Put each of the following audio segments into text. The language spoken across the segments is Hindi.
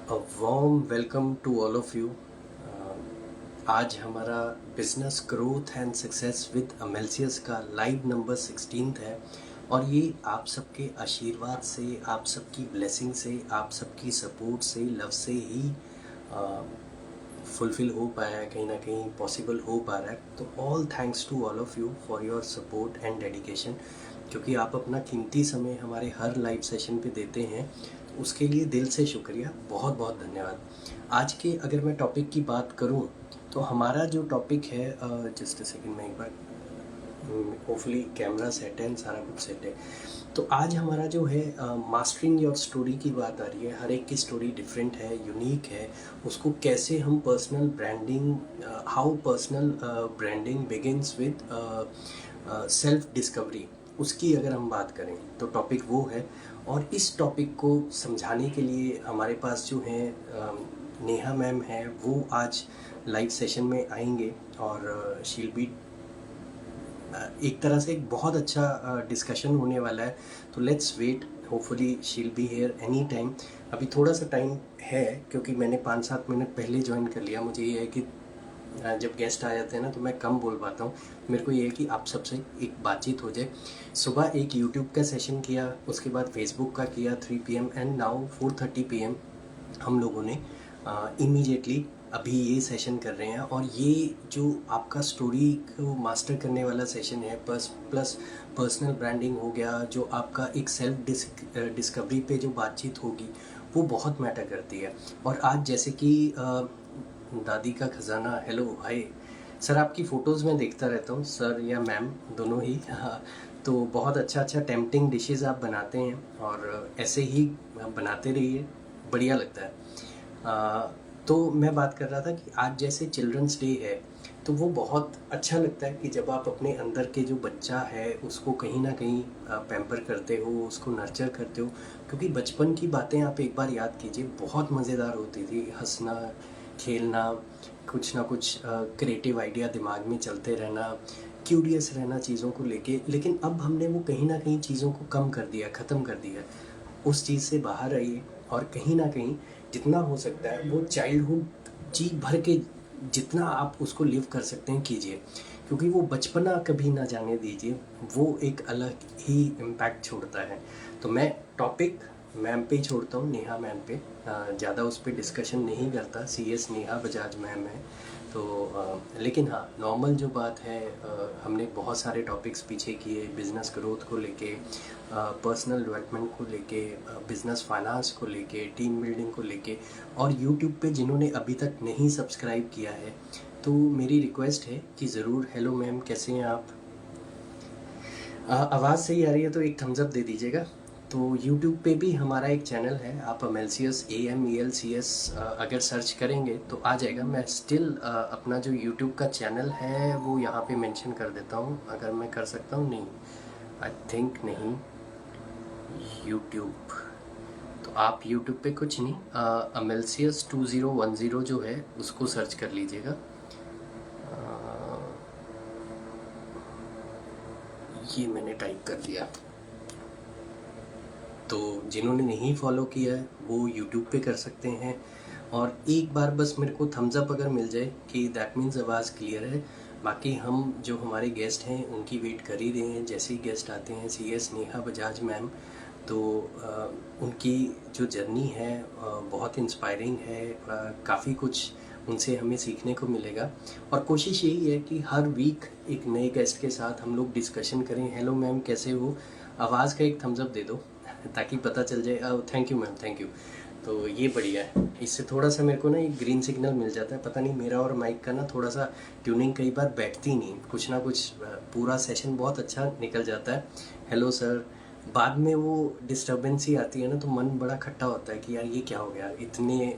A warm welcome to all of you. आज हमारा business growth and success with अमेल्सियस का लाइव नंबर 16 है और ये आप सबके आशीर्वाद से, आप सबकी ब्लेसिंग से, आप सबकी सपोर्ट से, लव से ही फुलफिल हो पाया है, कहीं ना कहीं पॉसिबल हो पा रहा है। तो all thanks to all of you for your support and dedication, क्योंकि आप अपना कीमती समय हमारे हर लाइव सेशन पे देते हैं, तो उसके लिए दिल से शुक्रिया, बहुत बहुत धन्यवाद। आज के अगर मैं टॉपिक की बात करूं तो हमारा जो टॉपिक है, जस्ट सेकंड में एक बार, होपफुली कैमरा सेट है, सारा कुछ सेट है। तो आज हमारा जो है मास्टरिंग योर स्टोरी की बात आ रही है। हर एक की स्टोरी डिफरेंट है, यूनिक है। उसको कैसे हम personal branding, how personal branding begins with self discovery, उसकी अगर हम बात करें तो टॉपिक वो है। और इस टॉपिक को समझाने के लिए हमारे पास जो है नेहा मैम है, वो आज लाइव सेशन में आएंगे और शील बी एक तरह से एक बहुत अच्छा डिस्कशन होने वाला है। तो let's wait, hopefully she'll be here any time. अभी थोड़ा सा टाइम है क्योंकि मैंने 5-7 मिनट पहले ज्वाइन कर लिया। मुझे ये है कि जब गेस्ट आ जाते हैं ना तो मैं कम बोल पाता हूँ। मेरे को ये है कि आप सबसे एक बातचीत हो जाए। सुबह एक यूट्यूब का सेशन किया, उसके बाद फेसबुक का किया 3 PM एंड नाउ 4:30 PM हम लोगों ने इमीडिएटली अभी ये सेशन कर रहे हैं। और ये जो आपका स्टोरी को मास्टर करने वाला सेशन है, प्लस पर्सनल ब्रांडिंग हो गया, जो आपका एक सेल्फ डिस्कवरी पे जो बातचीत होगी वो बहुत मैटर करती है। और आज जैसे कि दादी का खजाना, हेलो हाय सर, आपकी फ़ोटोज़ में देखता रहता हूँ, सर या मैम दोनों ही। हाँ, तो बहुत अच्छा अच्छा टेम्पटिंग डिशेस आप बनाते हैं और ऐसे ही बनाते रहिए, बढ़िया लगता है। तो मैं बात कर रहा था कि आज जैसे चिल्ड्रंस डे है, तो वो बहुत अच्छा लगता है कि जब आप अपने अंदर के जो बच्चा है उसको कहीं ना कहीं पैम्पर करते हो, उसको नर्चर करते हो। क्योंकि बचपन की बातें आप एक बार याद कीजिए, बहुत मज़ेदार होती थी। हंसना, खेलना, कुछ ना कुछ क्रिएटिव आइडिया दिमाग में चलते रहना, क्यूरियस रहना चीज़ों को लेके। लेकिन अब हमने वो कहीं ना कहीं चीज़ों को कम कर दिया, ख़त्म कर दिया। उस चीज़ से बाहर आइए और कहीं ना कहीं जितना हो सकता है वो चाइल्डहुड जी भर के, जितना आप उसको लिव कर सकते हैं कीजिए। क्योंकि वो बचपना कभी ना जाने दीजिए, वो एक अलग ही इम्पैक्ट छोड़ता है। तो मैं टॉपिक मैम पे ही छोड़ता हूँ, नेहा मैम पे। ज़्यादा उस पर डिस्कशन नहीं करता, CS नेहा बजाज मैम है। तो लेकिन हाँ, नॉर्मल जो बात है, हमने बहुत सारे टॉपिक्स पीछे किए, बिज़नेस ग्रोथ को लेके, पर्सनल डेवलपमेंट को लेके, बिज़नेस फाइनेंस को लेके, टीम बिल्डिंग को लेके। और यूट्यूब पे जिन्होंने अभी तक नहीं सब्सक्राइब किया है, तो मेरी रिक्वेस्ट है कि ज़रूर, हेलो मैम कैसे हैं आप? आवाज़ सही आ रही है तो एक थम्स अप दे दीजिएगा। तो YouTube पे भी हमारा एक चैनल है, आप अमेल्सियस AMELCS अगर सर्च करेंगे तो आ जाएगा। मैं स्टिल अपना जो YouTube का चैनल है वो यहाँ पे मेंशन कर देता हूँ, अगर मैं कर सकता हूँ। नहीं, आई थिंक नहीं। YouTube, तो आप YouTube पे कुछ नहीं, अमेल्सियस 2010 जो है उसको सर्च कर लीजिएगा। ये मैंने टाइप कर दिया। तो जिन्होंने नहीं फॉलो किया है वो यूट्यूब पे कर सकते हैं। और एक बार बस मेरे को थम्स अप अगर मिल जाए कि दैट मीन्स आवाज़ क्लियर है। बाकी हम जो हमारे गेस्ट हैं उनकी वेट कर ही रहे हैं। जैसे ही गेस्ट आते हैं, CS नेहा बजाज मैम, तो उनकी जो जर्नी है बहुत इंस्पायरिंग है। काफ़ी कुछ उनसे हमें सीखने को मिलेगा। और कोशिश यही है कि हर वीक एक नए गेस्ट के साथ हम लोग डिस्कशन करें। हेलो मैम कैसे हो? आवाज़ का एक थम्स अप दे दो ताकि पता चल जाए। Thank you ma'am, thank you. तो ये बढ़िया है, इससे थोड़ा सा मेरे को ना एक ग्रीन सिग्नल मिल जाता है। पता नहीं मेरा और माइक का ना थोड़ा सा ट्यूनिंग कई बार बैठती नहीं, कुछ ना कुछ पूरा सेशन बहुत अच्छा निकल जाता है। हेलो सर, बाद में वो डिस्टर्बेंस ही आती है ना, तो मन बड़ा खट्टा होता है कि यार ये क्या हो गया, इतने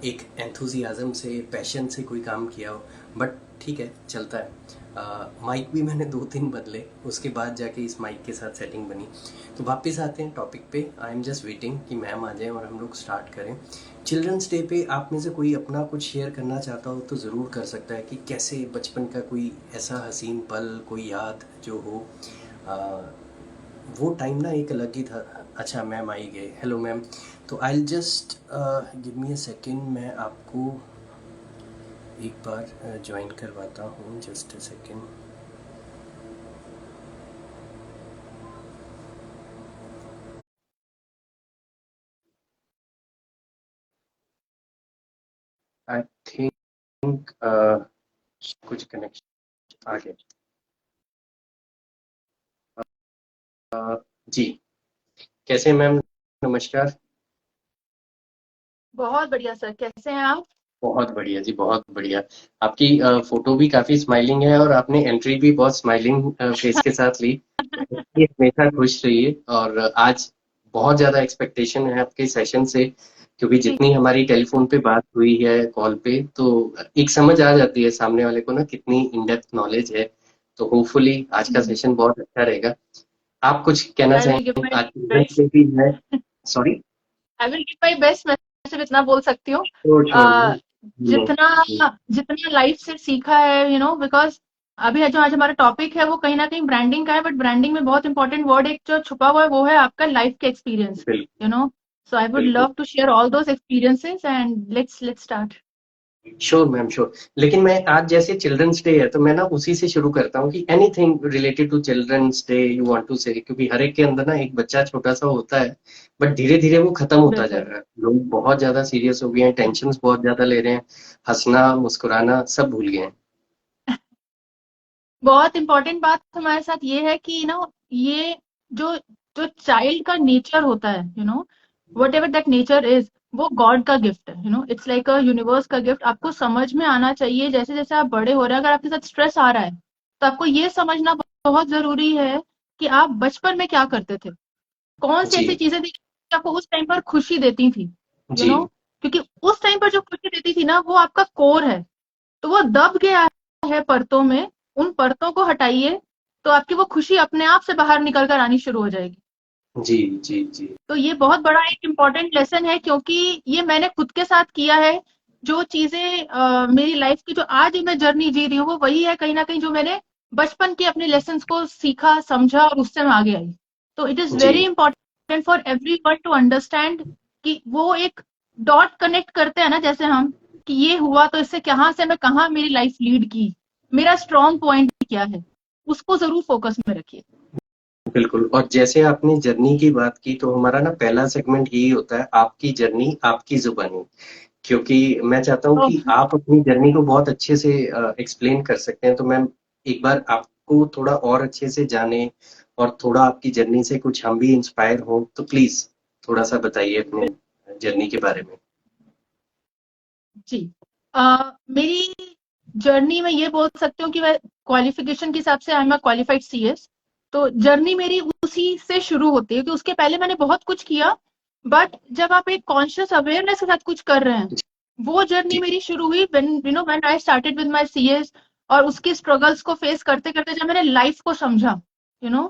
एक एंथुजियाज़म से, पैशन से कोई काम किया हो। बट ठीक है, चलता है। माइक भी मैंने 2-3 बदले, उसके बाद जाके इस माइक के साथ सेटिंग बनी। तो वापस आते हैं टॉपिक पे। आई एम जस्ट वेटिंग कि मैम आ जाएं और हम लोग स्टार्ट करें। चिल्ड्रंस डे पे आप में से कोई अपना कुछ शेयर करना चाहता हो तो ज़रूर कर सकता है, कि कैसे बचपन का कोई ऐसा हसीन पल, कोई याद जो हो। वो टाइम ना एक अलग ही था। अच्छा मैम आई गए। Hello ma'am. तो I just give me a second, मैं आपको एक बार ज्वाइन करवाता हूँ। Just a second. I think कुछ कनेक्शन आ गया। जी, कैसे हैं मैम? नमस्कार। बहुत बढ़िया सर, कैसे हैं आप? बहुत बढ़िया जी, बहुत बढ़िया। आपकी फोटो भी काफी स्माइलिंग है और आपने एंट्री भी बहुत स्माइलिंग फेस के साथ ली। ये हमेशा खुश रहिए। और आज बहुत ज्यादा एक्सपेक्टेशन है आपके सेशन से, क्योंकि जी। जितनी हमारी टेलीफोन पे बात हुई है, कॉल पे, तो एक समझ आ जाती है सामने वाले को ना कितनी इन डेप्थ नॉलेज है। तो होपफुली आज का सेशन बहुत अच्छा रहेगा। आप कुछ कहना आई विल गिव चाहेंगे? माय आज चिल्ड्रंस बेस्ट। डे भी है। Sorry. I will give my best, मैं सिर्फ इतना बोल सकती हूँ। Sure sure. अ, जितना जितना लाइफ से सीखा है, बिकॉज अभी जो आज हमारा टॉपिक है वो कहीं ना कहीं ब्रांडिंग का है, बट ब्रांडिंग में बहुत इंपॉर्टेंट वर्ड एक जो छुपा हुआ है वो है आपका लाइफ के एक्सपीरियंस। बिल्कुल you know so I would बिल्कुल। Love to share all those experiences and let's start. Sure ma'am sure. लेकिन मैं आज जैसे चिल्ड्रंस डे है तो मैं ना उसी से शुरू करता हूँ कि anything related to Children's Day you want to say, क्योंकि हर एक के अंदर ना एक बच्चा छोटा सा होता है, बट धीरे धीरे वो खत्म होता जा बिल्कुल। रहा है। लोग बहुत ज्यादा सीरियस हो गए हैं, टेंशन बहुत ज्यादा ले रहे हैं, हंसना मुस्कुराना सब भूल गए हैं। बहुत इंपॉर्टेंट बात हमारे साथ ये है कि ये जो जो चाइल्ड का नेचर होता है, what ever that nature is, वो गॉड का गिफ्ट है। इट्स लाइक अ यूनिवर्स का गिफ्ट। आपको समझ में आना चाहिए जैसे जैसे आप बड़े हो रहे हैं। अगर आपके साथ स्ट्रेस आ रहा है तो आपको ये समझना बहुत जरूरी है कि आप बचपन में क्या करते थे, कौन सी ऐसी जी चीजें थी जो आपको उस टाइम पर खुशी देती थी। यू जी नो क्योंकि उस टाइम पर जो खुशी देती थी ना वो आपका कोर है। तो वो दब गया है परतों में, उन परतों को हटाइए तो आपकी वो खुशी अपने आप से बाहर निकल कर आनी शुरू हो जाएगी। जी जी जी। तो ये बहुत बड़ा एक इम्पॉर्टेंट लेसन है, क्योंकि ये मैंने खुद के साथ किया है। जो चीजें मेरी लाइफ की जो आज मैं जर्नी जी रही हूँ वो वही है कहीं ना कहीं जो मैंने बचपन के अपने लेसन को सीखा समझा और उससे मैं आगे आई। तो इट इज जी very important for everyone to understand कि वो एक डॉट कनेक्ट करते हैं ना, जैसे हम कि ये हुआ तो इससे कहाँ से मैं कहाँ मेरी लाइफ लीड की, मेरा स्ट्रॉन्ग पॉइंट क्या है, उसको जरूर फोकस में रखिए। बिल्कुल। और जैसे आपने जर्नी की बात की, तो हमारा ना पहला सेगमेंट यही होता है, आपकी जर्नी आपकी जुबानी। क्योंकि मैं चाहता हूँ कि आप अपनी जर्नी को बहुत अच्छे से एक्सप्लेन कर सकते हैं, तो मैं एक बार आपको थोड़ा और अच्छे से जाने और थोड़ा आपकी जर्नी से कुछ हम भी इंस्पायर हो, तो प्लीज थोड़ा सा बताइए अपने जर्नी के बारे में। जी। मेरी जर्नी में ये बोल सकती हूँ कि मैं क्वालिफिकेशन के हिसाब से I am a qualified CS. तो जर्नी मेरी उसी से शुरू होती है कि उसके पहले मैंने बहुत कुछ किया, बट जब आप एक कॉन्शियस अवेयरनेस के साथ कुछ कर रहे हैं, वो जर्नी जी मेरी शुरू हुई when I started with my CS. और उसके स्ट्रगल्स को फेस करते करते जब मैंने लाइफ को समझा, यू नो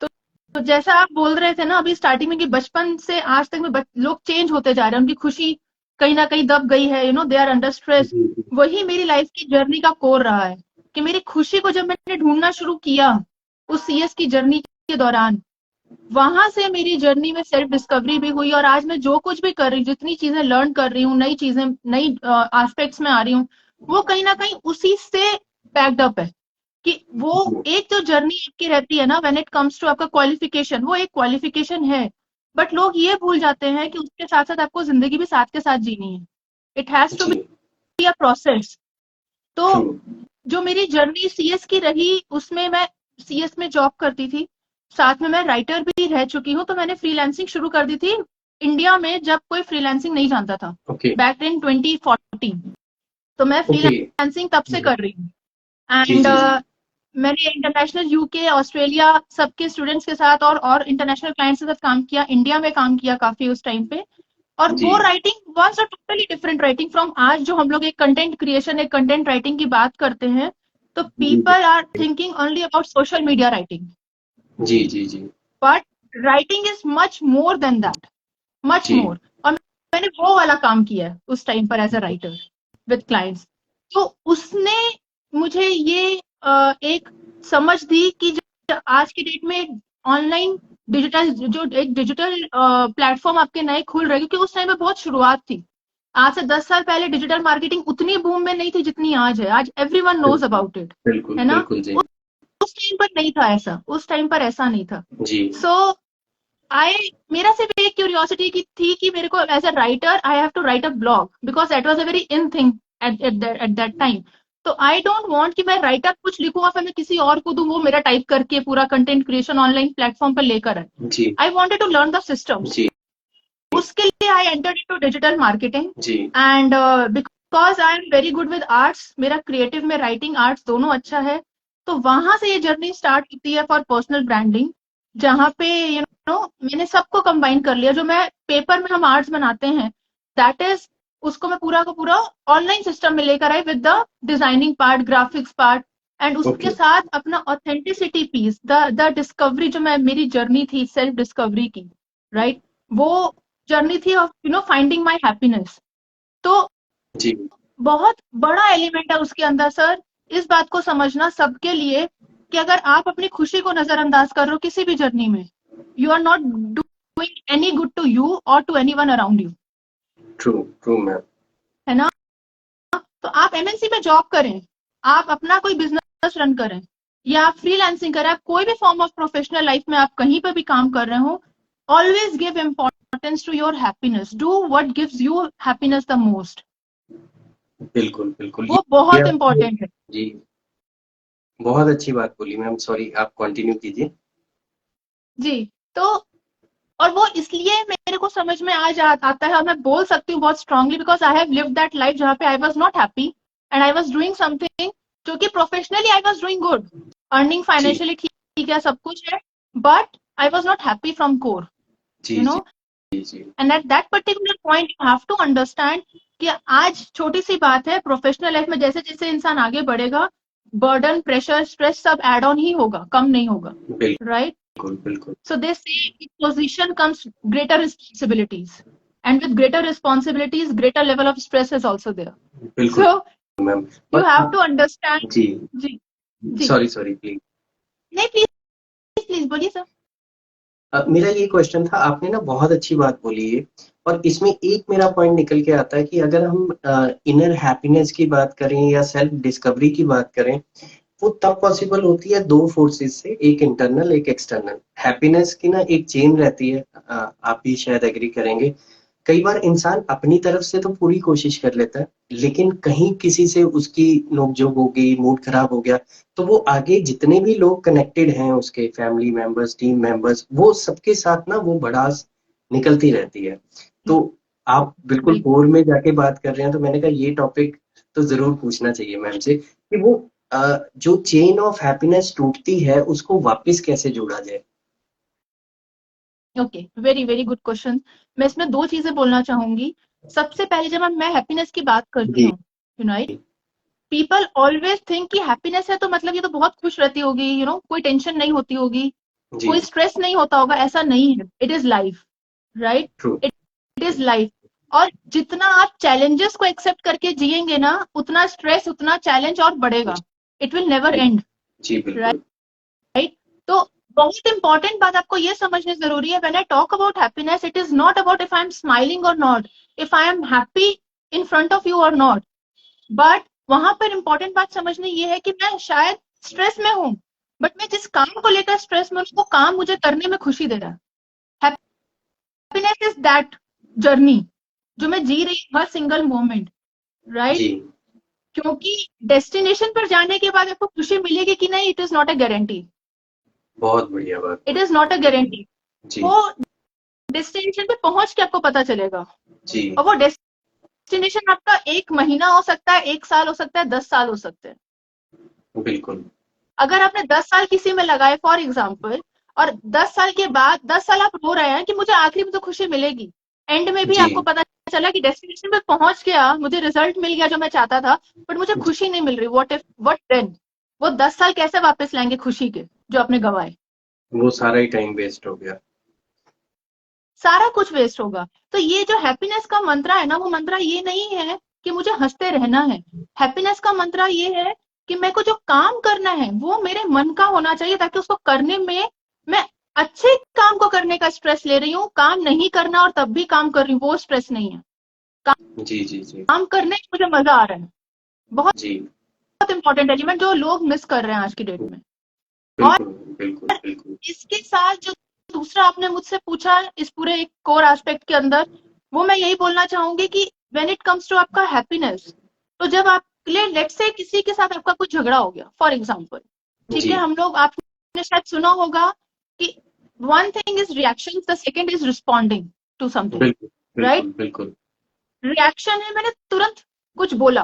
तो जैसा आप बोल रहे थे ना अभी स्टार्टिंग में कि बचपन से आज तक में लोग चेंज होते जा रहे हैं, उनकी खुशी कहीं ना कहीं दब गई है, दे आर अंडर स्ट्रेस। जी जी वही मेरी लाइफ की जर्नी का कोर रहा है कि मेरी खुशी को जब मैंने ढूंढना शुरू किया उस सीएस की जर्नी के दौरान, वहां से मेरी जर्नी में सेल्फ डिस्कवरी भी हुई। और आज मैं जो कुछ भी कर रही हूँ, जितनी चीजें लर्न कर रही हूँ, नई चीजें नई एस्पेक्ट्स में आ रही हूँ, वो कहीं ना कहीं उसी से बैक्ड अप है। कि वो जी एक जो जर्नी आपकी रहती है ना व्हेन इट कम्स टू आपका क्वालिफिकेशन, वो एक क्वालिफिकेशन है। बट लोग ये भूल जाते हैं कि उसके साथ साथ आपको जिंदगी भी साथ के साथ जीनी है। इट हैज टू जी। Be a process. तो ट्रू। जो मेरी जर्नी सीएस की रही उसमें मैं सीएस में जॉब करती थी, साथ में मैं राइटर भी रह चुकी हूँ। तो मैंने फ्रीलांसिंग शुरू कर दी थी इंडिया में जब कोई फ्रीलांसिंग नहीं जानता था, ओके बैक इन 2014। तो मैं ओके। फ्रीलांसिंग तब से कर रही हूँ। जी एंड जी जी मैंने इंटरनेशनल यूके ऑस्ट्रेलिया सबके स्टूडेंट्स के साथ और इंटरनेशनल क्लाइंट्स के साथ काम किया, इंडिया में काम किया काफी उस टाइम पे। और जी वो writing was a totally different writing from आज जो हम लोग एक कंटेंट क्रिएशन एक कंटेंट राइटिंग की बात करते हैं। तो जी जी people are thinking only about social media writing, जी जी जी but writing is much more than that, much जी मोर। और मैंने वो वाला काम किया है उस टाइम पर as a writer with clients. तो उसने मुझे ये एक समझ दी कि आज की डेट में ऑनलाइन एक डिजिटल प्लेटफॉर्म आपके नए खुल रहे हैं, क्योंकि उस टाइम पे बहुत शुरुआत थी। आज से 10 साल पहले डिजिटल मार्केटिंग उतनी बूम में नहीं थी जितनी आज है। आज एवरीवन नोज बिल्कुल अबाउट इट, बिल्कुल है ना? बिल्कुल जी। उस टाइम पर नहीं था ऐसा, उस टाइम पर ऐसा नहीं था। जी सो आई मेरा सिर्फ एक क्यूरियोसिटी की थी कि मेरे को as a writer I have to write a blog, because that was a very in thing at that time. तो आई डोंट वांट कि मैं राइटर कुछ लिखूं और फिर मैं किसी और को दूं, वो मेरा टाइप करके पूरा कंटेंट क्रिएशन ऑनलाइन प्लेटफॉर्म पर लेकर आए। जी I wanted to learn the systems. जी उसके लिए I entered into digital marketing जी and because I am very good with arts, मेरा क्रिएटिव में राइटिंग आर्ट्स दोनों अच्छा है। तो वहां से ये जर्नी स्टार्ट होती है फॉर पर्सनल ब्रांडिंग, जहाँ पे यू नो मैंने सबको कंबाइन कर लिया। जो मैं पेपर में हम आर्ट्स बनाते हैं, दैट इज उसको मैं पूरा का पूरा ऑनलाइन सिस्टम में लेकर आई with the designing part, graphics part, and उसके ओके साथ अपना ऑथेंटिसिटी पीस, द डिस्कवरी, जो मैं मेरी जर्नी थी सेल्फ डिस्कवरी की, राइट? वो जर्नी थी ऑफ फाइंडिंग माई हैप्पीनेस। तो जी बहुत बड़ा एलिमेंट है उसके अंदर सर, इस बात को समझना सबके लिए कि अगर आप अपनी खुशी को नजरअंदाज कर रहे हो किसी भी जर्नी में, you are not doing any good to you और to anyone around you, true true ma'am. है ना? तो आप एमएनसी में जॉब करें, आप अपना कोई बिजनेस रन करें, या आप फ्रीलांसिंग करें, आप कोई भी फॉर्म ऑफ प्रोफेशनल लाइफ में आप कहीं पर भी काम कर रहे हो, always give importance to your happiness. Do what gives you happiness the most. बिल्कुल बिल्कुल वो ये बहुत आपने इंपॉर्टेंट है। जी बहुत अच्छी बात बोली मैम। सॉरी आप कंटिन्यू कीजिए। जी। तो और वो इसलिए मेरे को समझ में आता है, और मैं बोल सकती हूँ बहुत strongly, because I have lived that life जहाँ पे I was not happy and I was doing something जो कि professionally I was doing good, earning जी फाइनेंशियली ठीक है, सब कुछ है, but I was not happy from core, जी यू जी नो। जी जी and at that particular point you have to understand कि आज छोटी सी बात है, प्रोफेशनल लाइफ में जैसे जैसे इंसान आगे बढ़ेगा, बर्डन, प्रेशर, स्ट्रेस सब एड ऑन ही होगा, कम नहीं होगा, राइट? बिल्कुल बिल्कुल So they say with position comes greater responsibilities. And with greater responsibilities, greater level of stress is also there. बिल्कुल So मैम। you और have to understand. जी जी, जी। Sorry sorry please. नहीं, प्लीज प्लीज बोलिए सर। मेरा ये क्वेश्चन था, आपने ना बहुत अच्छी बात बोली है, और इसमें एक मेरा पॉइंट निकल के आता है कि अगर हम इनर हैप्पीनेस की बात करें या सेल्फ डिस्कवरी की बात करें, वो तब पॉसिबल होती है दो फोर्सेस से, एक इंटरनल एक एक्सटर्नल। हैप्पीनेस की ना एक चेन रहती है, आप भी शायद एग्री करेंगे। कई बार इंसान अपनी तरफ से तो पूरी कोशिश कर लेता है, लेकिन कहीं किसी से उसकी नोकझोंक हो गई, मूड खराब हो गया, तो वो आगे जितने भी लोग कनेक्टेड हैं, उसके फैमिली मेंबर्स, टीम मेंबर्स, वो सबके साथ ना वो भड़ास निकलती रहती है। तो आप बिल्कुल बिल्कुल। कोर में जाके बात कर रहे हैं, तो मैंने कहा ये टॉपिक तो जरूर पूछना चाहिए मैम से कि वो जो चेन ऑफ हैप्पीनेस टूटती है उसको वापस कैसे जोड़ा जाए। Okay, very very good question. मैं इसमें दो चीजें बोलना चाहूंगी। सबसे पहले जब मैं हैप्पीनेस की बात करती जी हूँ, you know, people always think कि हैप्पीनेस है तो मतलब ये तो बहुत खुश रहती होगी, कोई टेंशन नहीं होती होगी, जी कोई स्ट्रेस नहीं होता होगा। ऐसा नहीं है, it is life, right? True it is life. और जितना आप चैलेंजेस को एक्सेप्ट करके जिएंगे ना, उतना स्ट्रेस, उतना चैलेंज और बढ़ेगा। इट विल नेवर एंड, जी बिल्कुल राइट? तो बहुत इंपॉर्टेंट बात आपको ये समझनी जरूरी है, when I talk about happiness, it is not about if I am smiling और नॉट, if I am happy in front of you और नॉट, बट वहां पर इंपॉर्टेंट बात समझनी ये है कि मैं शायद स्ट्रेस में हूं, बट मैं जिस काम को लेकर स्ट्रेस में हूं, वो काम मुझे करने में खुशी दे रहा है। हैप्पीनेस इज दैट जर्नी जो मैं जी रही हूँ हर सिंगल मोमेंट, राइट? जी क्योंकि डेस्टिनेशन पर जाने के बाद आपको खुशी मिलेगी कि नहीं, it is not a guarantee. बहुत बढ़िया बात। It is not a guarantee. जी वो डेस्टिनेशन पे पहुंच के आपको पता चलेगा, जी और वो डेस्टिनेशन आपका 1 महीना हो सकता है, 1 साल हो सकता है, 10 साल हो सकते हैं। बिल्कुल अगर आपने 10 साल किसी में लगाए फॉर एग्जाम्पल, और 10 साल के बाद 10 साल आप रो रहे हैं कि मुझे आखिरी में तो खुशी मिलेगी, एंड में भी जी आपको पता चला कि डेस्टिनेशन पे पहुंच गया, मुझे रिजल्ट मिल गया जो मैं चाहता था, बट मुझे जी, खुशी नहीं मिल रही, व्हाट देन? वो 10 साल कैसे वापस लाएंगे खुशी के जो आपने गंवाए? वो सारा ही टाइम वेस्ट हो गया। सारा कुछ वेस्ट होगा। तो ये जो हैप्पीनेस का मंत्रा है ना, वो मंत्रा ये नहीं है कि मुझे हंसते रहना है। हैप्पीनेस का मंत्रा ये है कि मेरे को जो काम करना है वो मेरे मन का होना चाहिए, ताकि उसको करने में मैं अच्छे काम को करने का स्ट्रेस ले रही हूँ, काम नहीं करना और तब भी काम कर रही हूँ, वो स्ट्रेस नहीं है। जी जी जी काम करने में मुझे मजा आ रहा है। बहुत जी। बहुत इंपॉर्टेंट एलिमेंट जो लोग मिस कर रहे हैं आज की डेट में। और बिल्कुल बिल्कुल बिल्कुल। इसके साथ जो दूसरा आपने मुझसे पूछा इस पूरे एक कोर एस्पेक्ट के अंदर, वो मैं यही बोलना चाहूंगी कि व्हेन इट कम्स टू आपका हैप्पीनेस, तो जब आप लेट्स से किसी के साथ आपका कुछ झगड़ा हो गया फॉर एग्जांपल, ठीक है, जी हम लोग, आपने शायद सुना होगा कि one thing is reaction, the second is responding to something, बिल्कुल राइट? बिल्कुल बिल्कुल। रिएक्शन है मैंने तुरंत कुछ बोला,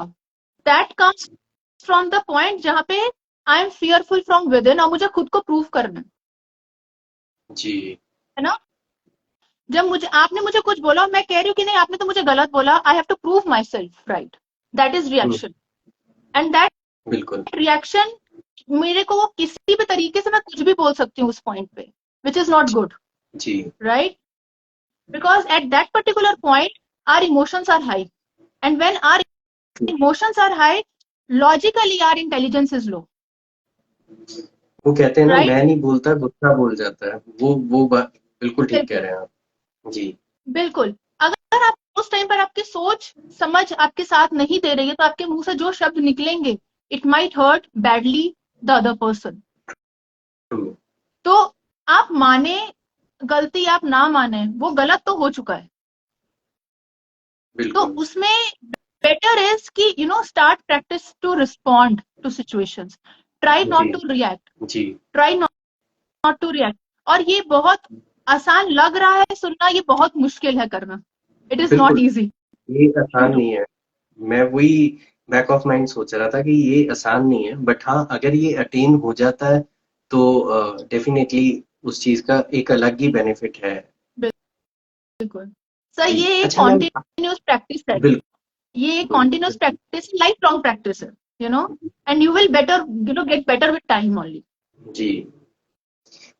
that comes from the point जहां पे I am fearful from within और मुझे खुद को प्रूव करना जी है ना। जब आपने मुझे कुछ बोला और मैं कह रही हूँ कि नहीं आपने तो मुझे गलत बोला, I have to prove myself right, that is hmm, reaction. And that बिल्कुल। रिएक्शन, मेरे को वो किसी भी तरीके से मैं कुछ भी बोल सकती हूँ उस पॉइंट पे, विच इज नॉट गुड, जी right? Because at that particular point our emotions are high, and when our emotions are high, logically our intelligence is low, वो कहते हैं ना, राइट? मैं नहीं बोलता गुस्सा बोल जाता है, वो बात बिल्कुल ठीक कह रहे हैं आप। जी बिल्कुल। अगर आप उस टाइम पर आपकी सोच समझ आपके साथ नहीं दे रही है तो आपके मुंह से जो शब्द निकलेंगे, it might hurt badly the other person. True. तो आप माने गलती, आप ना माने, वो गलत तो हो चुका है। तो बिल्कुल। उसमें बेटर इज कि start practice to respond to situations, try जी नॉट टू रिएक्ट, जी। Try not to react. और ये बहुत आसान लग रहा है सुनना, ये बहुत मुश्किल है करना, इट इज नॉट बिल्कुल इजी ये टू आसान डू। नहीं है। मैं वही बैक ऑफ माइंड सोच रहा था कि ये आसान नहीं है, बट हाँ अगर ये अटेन हो जाता है तो डेफिनेटली उस चीज का एक अलग ही बेनिफिट है। बिल्कुल सर, जी ये एक अच्छा मैम। कॉन्टिन्यूस प्रैक्टिस है, बिल्कुल ये कॉन्टिन्यूस बिल्कुल। प्रैक्टिस, लाइफ लॉन्ग प्रैक्टिस है, and you will better, get better with time only. जी।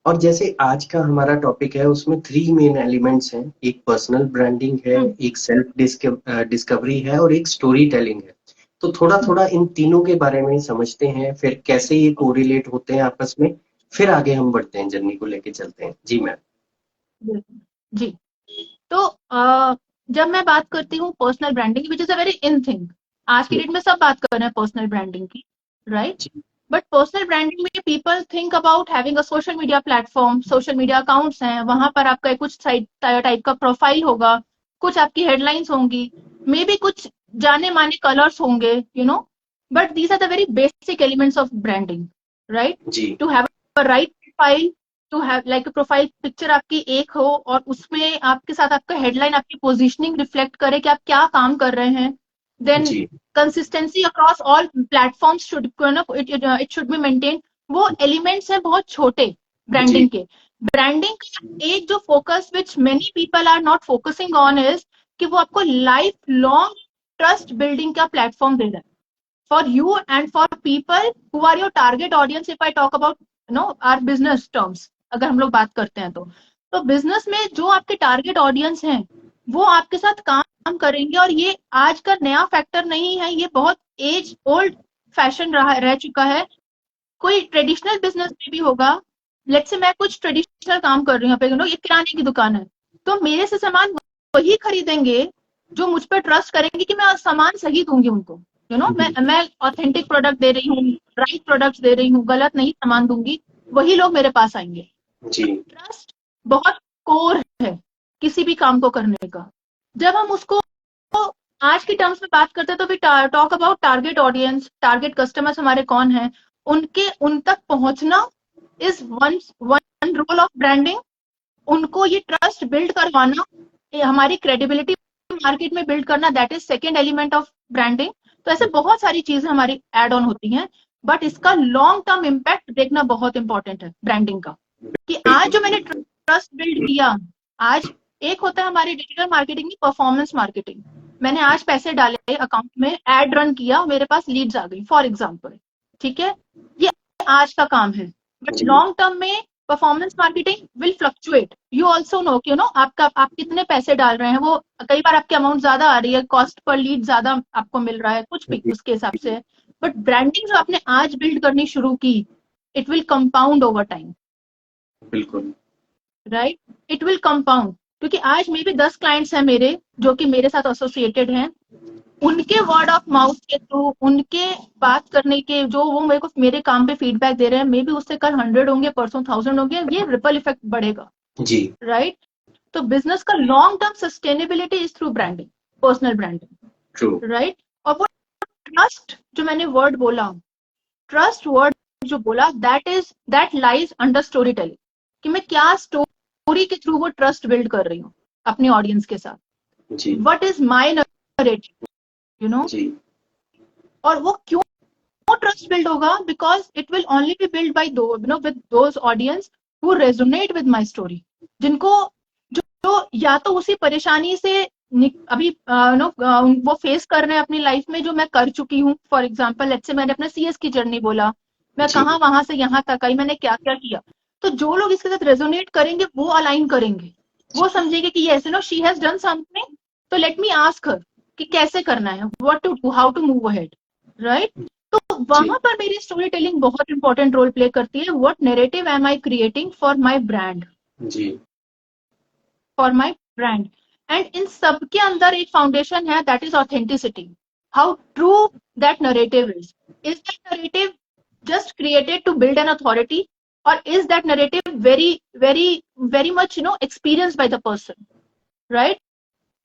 और जैसे आज का हमारा टॉपिक है उसमें थ्री मेन एलिमेंट्स हैं, एक पर्सनल ब्रांडिंग है, एक सेल्फ डिस्कवरी है और एक स्टोरी टेलिंग है। तो थोड़ा थोड़ा इन तीनों के बारे में समझते हैं, फिर कैसे ये कोरिलेट होते हैं आपस में, फिर आगे हम बढ़ते हैं, जर्नी को लेके चलते हैं। जी मैम। जी। तो जब मैं बात करती हूँ personal branding, which is a very in thing, आज की डेट में सब बात कर रहे हैं पर्सनल ब्रांडिंग की, राइट? जी बट पर्सनल ब्रांडिंग में people think about having a social media platform, social media accounts हैं, वहां पर आपका कुछ टाइप का प्रोफाइल होगा, कुछ आपकी हेडलाइंस होंगी, मे बी कुछ जाने माने कलर्स होंगे, but these are the very basic elements of branding, right? जी to have a right profile, to have like profile picture आपकी एक हो और उसमें आपके साथ आपका हेडलाइन, आपकी पोजीशनिंग रिफ्लेक्ट करे कि आप क्या काम कर रहे हैं। देन जी consistency across all platforms should, it should be maintain. वो एलिमेंट्स हैं बहुत छोटे जी ब्रांडिंग के। ब्रांडिंग का एक जो focus which many people are not focusing on is कि वो आपको लाइफ लॉन्ग ट्रस्ट बिल्डिंग का प्लेटफॉर्म दे रहा है for you and for people who are your target audience, if I talk about our business terms, अगर हम लोग बात करते हैं तो बिजनेस में जो आपके टारगेट ऑडियंस हैं वो आपके साथ काम करेंगे। और ये आज का नया फैक्टर नहीं है, ये बहुत एज ओल्ड फैशन रह चुका है। कोई ट्रेडिशनल बिजनेस में भी होगा, लेट्स से मैं कुछ ट्रेडिशनल काम कर रही हूँ, ये किराने की दुकान है, तो मेरे से सामान वही खरीदेंगे जो मुझ पर ट्रस्ट करेंगे कि मैं सामान सही दूंगी उनको, मैं ऑथेंटिक प्रोडक्ट दे रही हूँ, राइट प्रोडक्ट्स दे रही हूँ, गलत नहीं सामान दूंगी, वही लोग मेरे पास आएंगे। जी ट्रस्ट बहुत कोर है किसी भी काम को करने का। जब हम उसको आज के टर्म्स में बात करते हैं तो we talk about target audience, target customers हमारे कौन है, उन तक पहुंचना is one role of branding. उनको ये ट्रस्ट बिल्ड करवाना, ये हमारी क्रेडिबिलिटी मार्केट में बिल्ड करना, that is second element of branding. तो ऐसे बहुत सारी चीजें हमारी एड ऑन होती हैं, बट इसका लॉन्ग टर्म इम्पैक्ट देखना बहुत इंपॉर्टेंट है ब्रांडिंग का, कि आज बिल्कुल जो मैंने बिल्कुल। ट्रस्ट बिल्ड किया, आज एक होता है हमारी डिजिटल मार्केटिंग की परफॉर्मेंस मार्केटिंग, मैंने आज पैसे डाले अकाउंट में, एड रन किया, मेरे पास लीड्स आ गई फॉर एग्जाम्पल, ठीक है, ये आज का काम है। बट जी लॉन्ग टर्म में performance marketing will fluctuate, you also know कि आप कितने पैसे डाल रहे हैं, वो कई बार आपकी अमाउंट ज्यादा आ रही है, कॉस्ट पर लीड ज्यादा आपको मिल रहा है, कुछ भी जी उसके हिसाब से। बट ब्रांडिंग जो आपने आज बिल्ड करनी शुरू की, it will compound over time. बिल्कुल। Right, it will compound. क्योंकि आज मे भी 10 क्लाइंट्स हैं मेरे जो कि मेरे साथ एसोसिएटेड हैं, उनके वर्ड ऑफ माउथ के थ्रू, उनके बात करने के जो वो मेरे को मेरे काम पे फीडबैक दे रहे हैं, मे बी उससे कल 100 होंगे, परसों 1000 होंगे, ये रिपल इफेक्ट बढ़ेगा। जी। राइट, तो बिजनेस का long term sustainability is through branding, personal branding. True. Right, और वो ट्रस्ट जो मैंने वर्ड बोला, ट्रस्ट वर्ड जो बोला, that lies under story telling, कि मैं क्या स्टोरी के थ्रू वो ट्रस्ट बिल्ड कर रही हूँ अपने ऑडियंस के साथ। जी। What is my narrative, you know. जी। और वो क्यों ट्रस्ट बिल्ड होगा? Because it will only be build by though, you know, with those audience who resonate with my story, जिनको जो या तो उसी परेशानी से अभी नो वो फेस कर रहे हैं अपनी लाइफ में जो मैं कर चुकी हूँ। फॉर एग्जाम्पल, लेट्स से मैंने अपने सीएस की जर्नी बोला, मैं जी। कहाँ वहां से यहाँ तक आई, मैंने क्या क्या किया। तो जो लोग इसके साथ रेजोनेट करेंगे वो अलाइन करेंगे, वो समझेंगे कि yes, you know, she has done something, तो लेट मी आस्क हर कि कैसे करना है, what to do, how to move ahead. Right, तो जी। वहां पर मेरी स्टोरी टेलिंग बहुत इंपॉर्टेंट रोल प्ले करती है। What narrative am I creating for my brand, जी। For my brand. एंड इन सबके अंदर एक फाउंडेशन है, that is authenticity. How true that narrative is that narrative just created to build an authority, और is that narrative very very very much, you know, experience by the person. Right,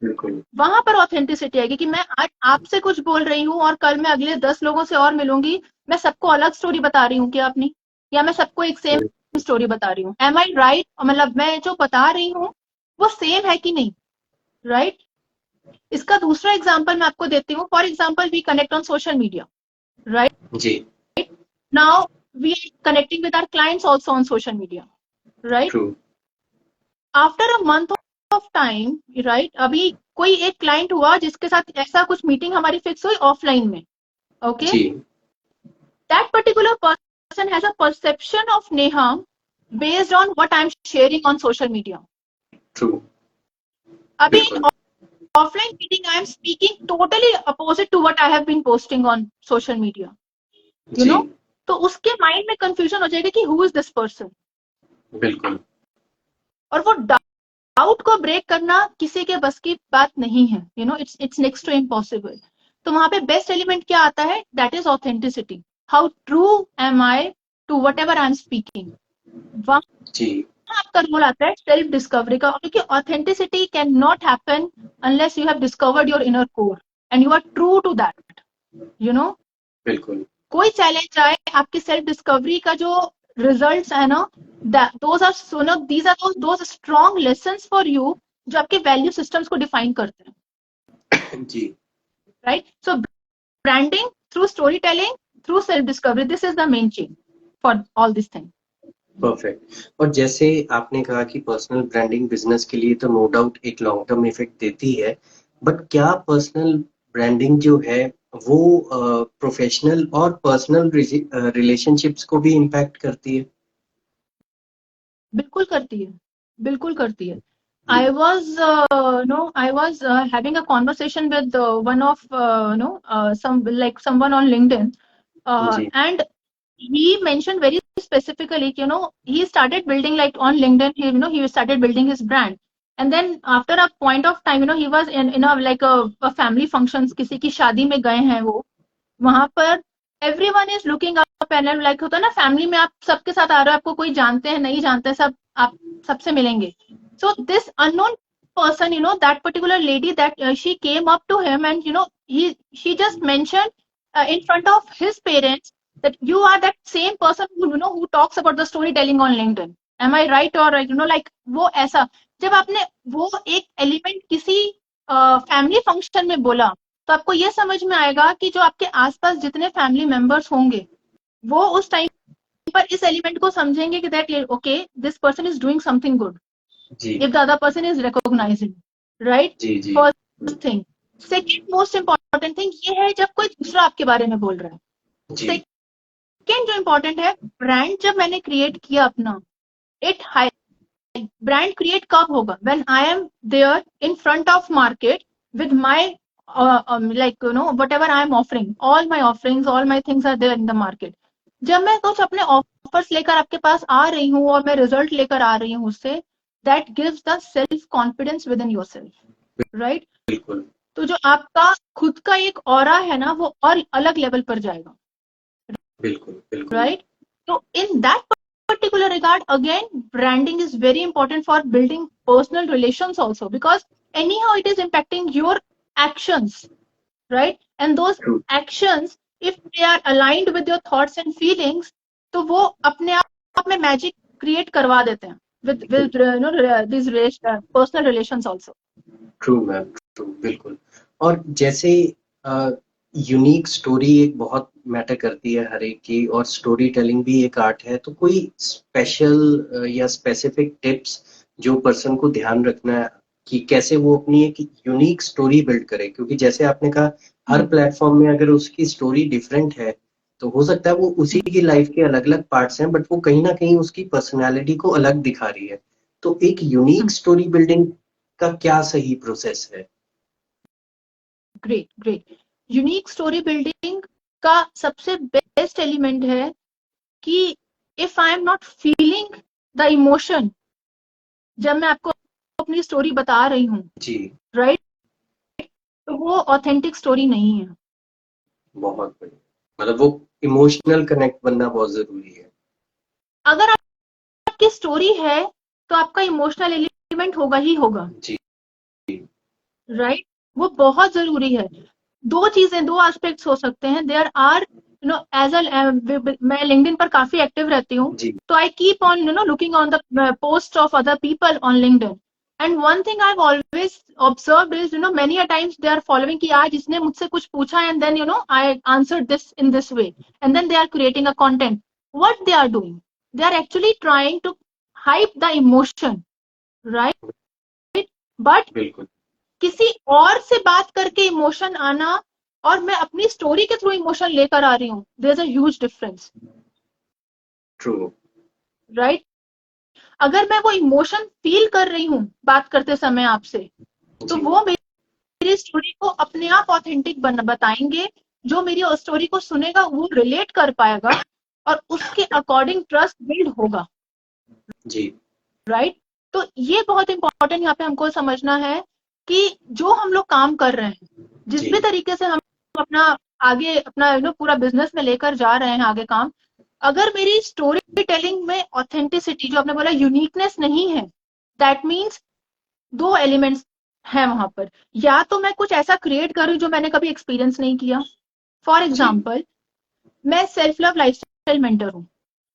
बिल्कुल। वहां पर ऑथेंटिसिटी आएगी कि मैं आज आपसे कुछ बोल रही हूँ और कल मैं अगले 10 लोगों से और मिलूंगी, मैं सबको अलग स्टोरी बता रही हूँ क्या अपनी, या मैं सबको एक सेम स्टोरी बता रही हूँ? एम आई राइट? मतलब मैं जो बता रही हूँ वो सेम है कि नहीं? राइट, इसका दूसरा एग्जाम्पल मैं आपको देती हूँ। For example, we connect on social media. Right, जी। Now we are connecting with our clients also on social media. Right, true. After a month of time, right, अभी कोई एक क्लाइंट हुआ जिसके साथ ऐसा कुछ मीटिंग हमारी फिक्स हुई ऑफलाइन में। ओके, जी। that particular person has a perception of Neha based on what I'm sharing on social media. True. अभी बिल्कुल। offline meeting I am speaking totally opposite to what I have been posting on social media, you ji. know. तो उसके माइंड में कंफ्यूजन हो जाएगा कि हु इज दिस पर्सन, बिल्कुल। और वो डाउट को ब्रेक करना किसी के बस की बात नहीं है, you know, it's next to impossible. तो वहां पे बेस्ट एलिमेंट क्या आता है? That is authenticity. How true am I to whatever I am speaking. जी। आपका रोल आता है सेल्फ डिस्कवरी का, क्योंकि authenticity cannot happen unless you have discovered your inner core and you are true to that, you know. बिल्कुल। कोई चैलेंज आए, आपकी सेल्फ डिस्कवरी का जो रिजल्ट्स है ना, those are so no, these are those strong lessons for you जो आपके वैल्यू सिस्टम्स को डिफाइन करते हैं। जी। Right, so branding through story telling, through self discovery, this is the main change for all this thing. Perfect. और जैसे आपने कहा कि पर्सनल ब्रांडिंग बिजनेस के लिए तो नो डाउट एक लॉन्ग टर्म इफेक्ट देती है, बट क्या पर्सनल ब्रांडिंग जो है वो प्रोफेशनल और पर्सनल रिलेशनशिप्स को भी इम्पैक्ट करती है? बिल्कुल करती है, बिल्कुल करती है। जी। I was having a conversation with one of someone on LinkedIn, ji. and he mentioned very specifically, you know, he started building, like, on LinkedIn, he started building his brand, and then after a point of time, you know, he was in a like a family functions, किसी की शादी में गए हैं वो, वहां पर everyone is looking up, and like होता है ना, फैमिली में आप सबके साथ आ रहे हो, आपको कोई जानते हैं नहीं जानते हैं, सब आप सबसे मिलेंगे। So this unknown person, you know, that particular lady, that she came up to him, and, you know, she just mentioned in front of his parents that you are that same person who, you know, who talks about the storytelling on LinkedIn. Am I right? Or, you know, like, वो ऐसा, जब आपने वो एक एलिमेंट किसी फैमिली फंक्शन में बोला, तो आपको ये समझ में आएगा कि जो आपके आसपास जितने फैमिली मेंबर्स होंगे, वो उस टाइम पर इस एलिमेंट को समझेंगे कि that okay, this person is doing something good जी। if the other person is recognizing, right? जी। जी। First thing. Second most important thing ये है जब कोई दूसरा आपके बारे में बोल रहा है। जी। सेकेंड जो इम्पोर्टेंट है, ब्रांड जब मैंने क्रिएट किया अपना, इट हाई ब्रांड क्रिएट कब होगा? When I am there in front of market with my like, you know, whatever I am offering, all my offerings, all my things are there in the market. जब मैं कुछ अपने ऑफर्स लेकर आपके पास आ रही हूँ और मैं रिजल्ट लेकर आ रही हूँ उससे, that gives the self confidence within yourself, right? बिल्कुल तो जो आपका खुद का एक ऑरा है ना, वो और अलग लेवल पर जाएगा, बिल्कुल बिल्कुल right? So in that particular regard, again, branding is very important for building personal relations also, because anyhow it is impacting your actions, right? And those true actions, if they are aligned with your thoughts and feelings, तो वो अपने आप में मैजिक क्रिएट करवा देते हैं with these personal relations also. True ma'am true बिल्कुल। और जैसे यूनिक स्टोरी एक बहुत मैटर करती है हर एक की, और स्टोरी टेलिंग भी एक आर्ट है, तो कोई स्पेशल या स्पेसिफिक टिप्स जो पर्सन को ध्यान रखना है कि कैसे वो अपनी एक यूनिक स्टोरी बिल्ड करे? क्योंकि जैसे आपने कहा हर प्लेटफॉर्म में अगर उसकी स्टोरी डिफरेंट है तो हो सकता है वो उसी की लाइफ के अलग अलग पार्ट्स हैं, बट वो कहीं ना कहीं उसकी पर्सनैलिटी को अलग दिखा रही है। तो एक यूनिक स्टोरी बिल्डिंग का क्या सही प्रोसेस है? Great great. Unique story building का सबसे बेस्ट एलिमेंट है कि if I am not feeling the emotion जब मैं आपको अपनी स्टोरी बता रही हूँ, जी राइट, तो वो ऑथेंटिक स्टोरी नहीं है। बहुत बढ़िया, मतलब वो इमोशनल कनेक्ट बनना बहुत जरूरी है। अगर आपकी स्टोरी है तो आपका इमोशनल एलिमेंट होगा ही होगा, जी राइट? वो बहुत जरूरी है। दो चीजें, दो एस्पेक्ट्स हो सकते हैं। देयर आर एज मैं लिंक्डइन पर काफी एक्टिव रहती हूँ, जी तो I keep on looking on the post of other people on LinkedIn, and one thing I have always observed is many a times they are following कि आज इसने मुझसे कुछ पूछा and then I answered this in this way, and then they are creating a content. What they are doing, they are actually trying to hype the emotion, right? But बिल्कुल किसी और से बात करके इमोशन आना और मैं अपनी स्टोरी के थ्रू इमोशन लेकर आ रही हूँ, there is a huge difference, true right? अगर मैं वो इमोशन फील कर रही हूँ बात करते समय आपसे, तो जी वो मेरी स्टोरी को अपने आप ऑथेंटिक बताएंगे। जो मेरी स्टोरी को सुनेगा वो रिलेट कर पाएगा और उसके अकॉर्डिंग ट्रस्ट बिल्ड होगा, जी राइट? तो ये बहुत इंपॉर्टेंट यहाँ पे हमको समझना है कि जो हम लोग काम कर रहे हैं, जिस जी भी तरीके से हम अपना आगे अपना पूरा बिजनेस में लेकर जा रहे हैं आगे काम, अगर मेरी स्टोरी टेलिंग में ऑथेंटिसिटी, जो आपने बोला यूनिकनेस नहीं है, दैट मीन्स दो एलिमेंट्स हैं वहां पर। या तो मैं कुछ ऐसा क्रिएट कर रही हूँ जो मैंने कभी एक्सपीरियंस नहीं किया। फॉर जी एग्जाम्पल, मैं सेल्फ लव लाइफस्टाइल मेंटर हूँ,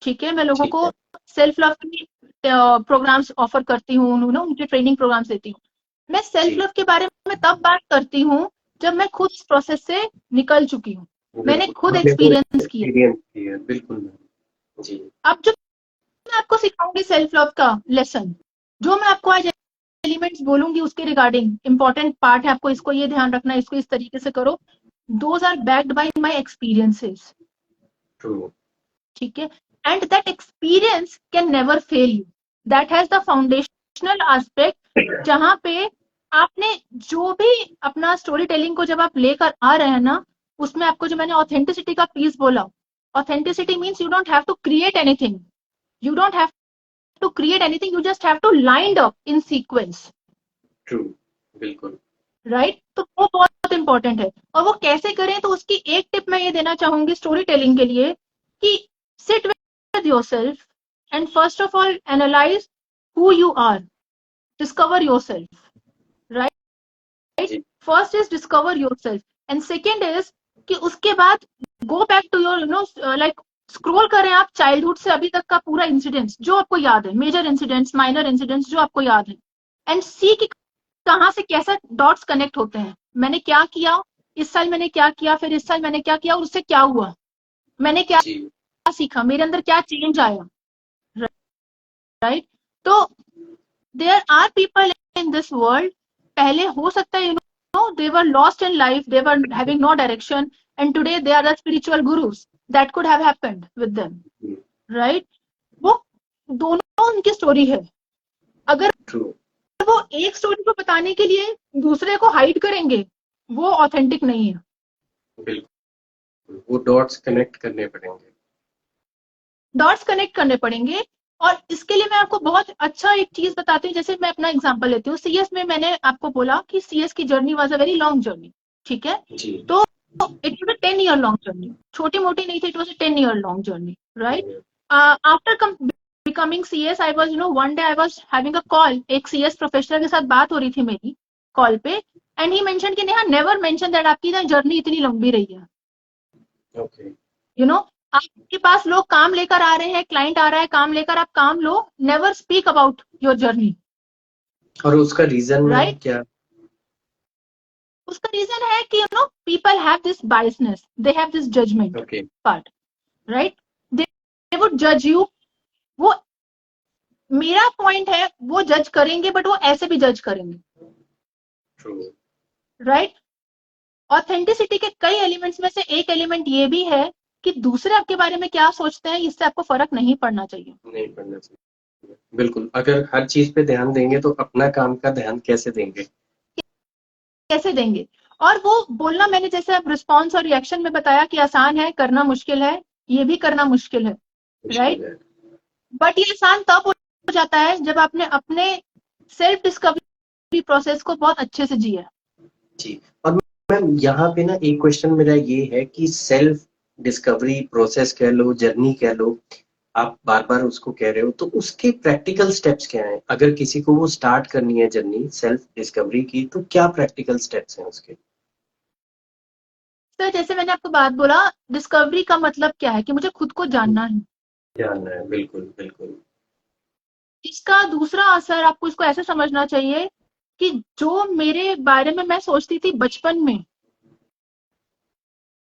ठीक है? मैं लोगों ठीक को है सेल्फ लव की प्रोग्राम्स ऑफर करती हूँ, उनके ट्रेनिंग प्रोग्राम्स देती हूँ। मैं सेल्फ जी लव के बारे में तब बात करती हूँ जब मैं खुद इस प्रोसेस से निकल चुकी हूँ, मैंने बिल्कुल खुद आपने वो एक्सपीरियंस किया। एक्सपीरियंस किया बिल्कुल मैम। जी अब जो मैं आपको सिखाऊंगी सेल्फ लव का लेसन, जो मैं आपको आज एलिमेंट्स बोलूंगी उसके रिगार्डिंग इंपॉर्टेंट पार्ट है, आपको इसको ये ध्यान रखना है, इसको इस तरीके से करो, those are backed by my experiences, true ठीक है? And that experience can never fail you, that has the foundational aspect, जहां पे आपने जो भी अपना स्टोरी टेलिंग को जब आप लेकर आ रहे हैं ना, उसमें आपको जो मैंने ऑथेंटिसिटी का पीस बोला, authenticity means you don't have to create anything, you don't have to create anything, you just have to lined up in sequence, true बिल्कुल right? तो वो बहुत इंपॉर्टेंट है। और वो कैसे करें, तो उसकी एक टिप मैं ये देना चाहूंगी स्टोरी टेलिंग के लिए कि sit with yourself and first of all analyze who you are, discover yourself, right? Ji First is discover yourself and second is कि उसके बाद go back to your like scroll करें आप चाइल्डहुड से अभी तक का पूरा इंसिडेंट्स जो आपको याद है, मेजर इंसिडेंट्स, माइनर इंसिडेंट्स जो आपको याद है, एंड सी कि कहाँ से कैसा डॉट्स कनेक्ट होते हैं। मैंने क्या किया इस साल, मैंने क्या किया, फिर इस साल मैंने क्या किया और उससे क्या हुआ, मैंने क्या जी सीखा, मेरे अंदर क्या चेंज आया, राइट? तो there are people in this world, पहले हो सकता है they were lost in life, they were having no direction, and today they are the spiritual gurus. That could have happened with them, right? वो दोनों उनकी स्टोरी है। अगर ट्रू वो एक स्टोरी को बताने के लिए दूसरे को हाइड करेंगे, वो ऑथेंटिक नहीं है। बिल्कुल वो डॉट्स कनेक्ट करने पड़ेंगे। डॉट्स कनेक्ट करने पड़ेंगे और इसके लिए मैं आपको बहुत अच्छा एक चीज बताती हूँ। जैसे मैं अपना एग्जांपल लेती हूँ, सीएस में मैंने आपको बोला कि सीएस की journey was a very long journey, ठीक है। जी। तो it was a 10 year long journey, छोटी मोटी नहीं थी, it was a 10 year long journey, right. After becoming CS, I was, one day I was having a call, एक CS प्रोफेशनल के साथ बात हो रही थी मेरी कॉल पे, एंड ही मेंशन कि नेहा नेवर मेंशन दैट आपकी ना जर्नी इतनी लंबी रही है। ओके। आपके पास लोग काम लेकर आ रहे हैं, क्लाइंट आ रहा है काम लेकर, आप काम लो, never speak about your journey, और उसका रीजन मैम राइट। क्या? उसका रीजन है कि people have this biasness, they have this judgment okay. Part, right. They would जज यू। वो मेरा पॉइंट है, वो जज करेंगे बट वो ऐसे भी जज करेंगे, ट्रू। राइट। ऑथेंटिसिटी के कई एलिमेंट्स में से एक एलिमेंट ये भी है कि दूसरे आपके बारे में क्या सोचते हैं, इससे आपको फर्क नहीं पड़ना चाहिए। नहीं पढ़ना चाहिए, बिल्कुल। अगर हर चीज पे ध्यान देंगे तो अपना काम का ध्यान कैसे देंगे? कैसे देंगे? और वो बोलना, मैंने जैसे अब रिस्पॉन्स और रिएक्शन में बताया कि आसान है, करना मुश्किल है, ये भी करना मुश्किल है, मुश्किल राइट। है। बट ये आसान तब हो जाता है जब आपने अपने सेल्फ डिस्कवरी प्रोसेस को बहुत अच्छे से जिया। जी। और मैम यहाँ पे ना एक क्वेश्चन मेरा ये है कि सेल्फ डिस्कवरी प्रोसेस कह लो, जर्नी कह लो, आप बार बार उसको कह रहे हो, तो उसके प्रैक्टिकल स्टेप्स क्या हैं? अगर किसी को वो स्टार्ट करनी है जर्नी सेल्फ डिस्कवरी की, तो क्या प्रैक्टिकल स्टेप्स हैं उसके? सर जैसे मैंने आपको बात बोला, डिस्कवरी का मतलब क्या है कि मुझे खुद को जानना है। जानना है, बिल्कुल बिल्कुल। इसका दूसरा असर आपको इसको ऐसे समझना चाहिए कि जो मेरे बारे में मैं सोचती थी बचपन में,